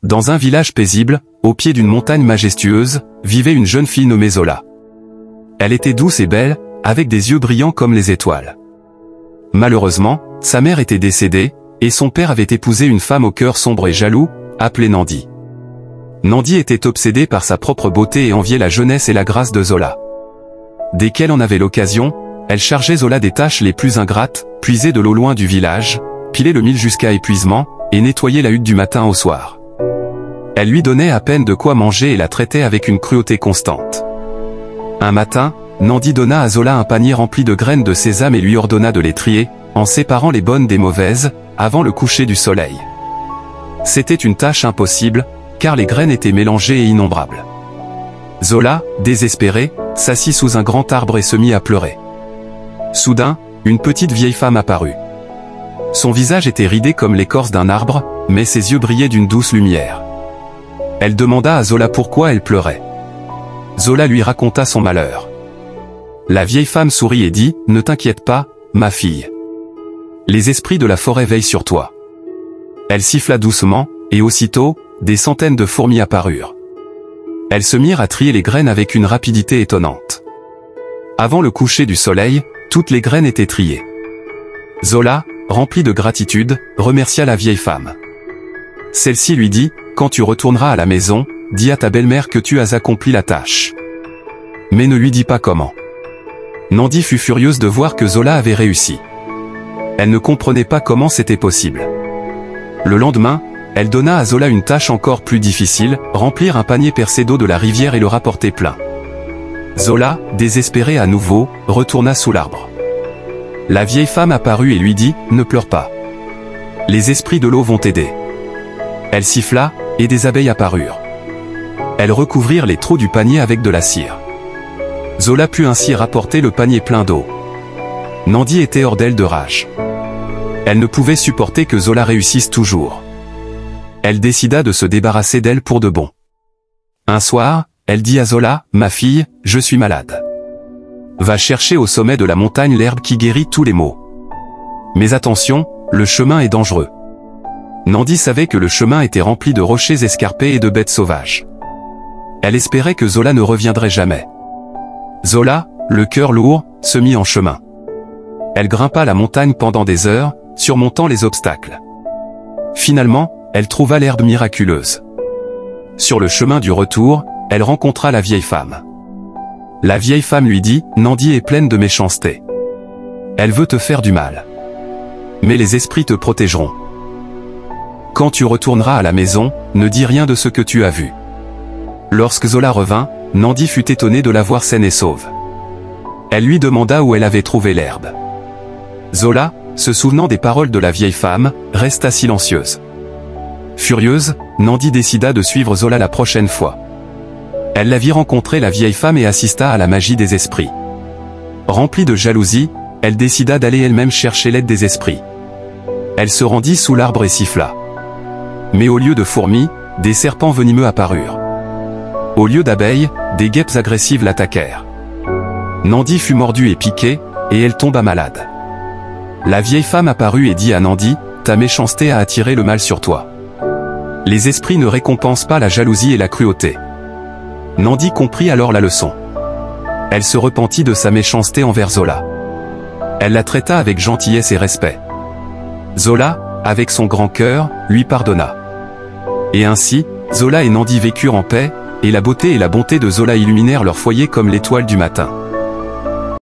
Dans un village paisible, au pied d'une montagne majestueuse, vivait une jeune fille nommée Zola. Elle était douce et belle, avec des yeux brillants comme les étoiles. Malheureusement, sa mère était décédée, et son père avait épousé une femme au cœur sombre et jaloux, appelée Nandi. Nandi était obsédée par sa propre beauté et enviait la jeunesse et la grâce de Zola. Dès qu'elle en avait l'occasion, elle chargeait Zola des tâches les plus ingrates, puiser de l'eau loin du village, piler le mil jusqu'à épuisement, et nettoyer la hutte du matin au soir. Elle lui donnait à peine de quoi manger et la traitait avec une cruauté constante. Un matin, Nandi donna à Zola un panier rempli de graines de sésame et lui ordonna de les trier, en séparant les bonnes des mauvaises, avant le coucher du soleil. C'était une tâche impossible, car les graines étaient mélangées et innombrables. Zola, désespérée, s'assit sous un grand arbre et se mit à pleurer. Soudain, une petite vieille femme apparut. Son visage était ridé comme l'écorce d'un arbre, mais ses yeux brillaient d'une douce lumière. Elle demanda à Zola pourquoi elle pleurait. Zola lui raconta son malheur. La vieille femme sourit et dit « Ne t'inquiète pas, ma fille. Les esprits de la forêt veillent sur toi. » Elle siffla doucement, et aussitôt, des centaines de fourmis apparurent. Elles se mirent à trier les graines avec une rapidité étonnante. Avant le coucher du soleil, toutes les graines étaient triées. Zola, remplie de gratitude, remercia la vieille femme. Celle-ci lui dit « Quand tu retourneras à la maison, dis à ta belle-mère que tu as accompli la tâche. Mais ne lui dis pas comment. » Nandi fut furieuse de voir que Zola avait réussi. Elle ne comprenait pas comment c'était possible. Le lendemain, elle donna à Zola une tâche encore plus difficile, remplir un panier percé d'eau de la rivière et le rapporter plein. Zola, désespérée à nouveau, retourna sous l'arbre. La vieille femme apparut et lui dit « Ne pleure pas. Les esprits de l'eau vont t'aider. » Elle siffla, et des abeilles apparurent. Elles recouvrirent les trous du panier avec de la cire. Zola put ainsi rapporter le panier plein d'eau. Nandi était hors d'elle de rage. Elle ne pouvait supporter que Zola réussisse toujours. Elle décida de se débarrasser d'elle pour de bon. Un soir, elle dit à Zola « Ma fille, je suis malade. Va chercher au sommet de la montagne l'herbe qui guérit tous les maux. Mais attention, le chemin est dangereux. » Nandi savait que le chemin était rempli de rochers escarpés et de bêtes sauvages. Elle espérait que Zola ne reviendrait jamais. Zola, le cœur lourd, se mit en chemin. Elle grimpa la montagne pendant des heures, surmontant les obstacles. Finalement, elle trouva l'herbe miraculeuse. Sur le chemin du retour, elle rencontra la vieille femme. La vieille femme lui dit « Nandi est pleine de méchanceté. Elle veut te faire du mal. Mais les esprits te protégeront. Quand tu retourneras à la maison, ne dis rien de ce que tu as vu. » Lorsque Zola revint, Nandi fut étonnée de la voir saine et sauve. Elle lui demanda où elle avait trouvé l'herbe. Zola, se souvenant des paroles de la vieille femme, resta silencieuse. Furieuse, Nandi décida de suivre Zola la prochaine fois. Elle la vit rencontrer la vieille femme et assista à la magie des esprits. Remplie de jalousie, elle décida d'aller elle-même chercher l'aide des esprits. Elle se rendit sous l'arbre et siffla. Mais au lieu de fourmis, des serpents venimeux apparurent. Au lieu d'abeilles, des guêpes agressives l'attaquèrent. Nandi fut mordue et piquée, et elle tomba malade. La vieille femme apparut et dit à Nandi « Ta méchanceté a attiré le mal sur toi. Les esprits ne récompensent pas la jalousie et la cruauté. » Nandi comprit alors la leçon. Elle se repentit de sa méchanceté envers Zola. Elle la traita avec gentillesse et respect. Zola, avec son grand cœur, lui pardonna. Et ainsi, Zola et Nandi vécurent en paix, et la beauté et la bonté de Zola illuminèrent leur foyer comme l'étoile du matin.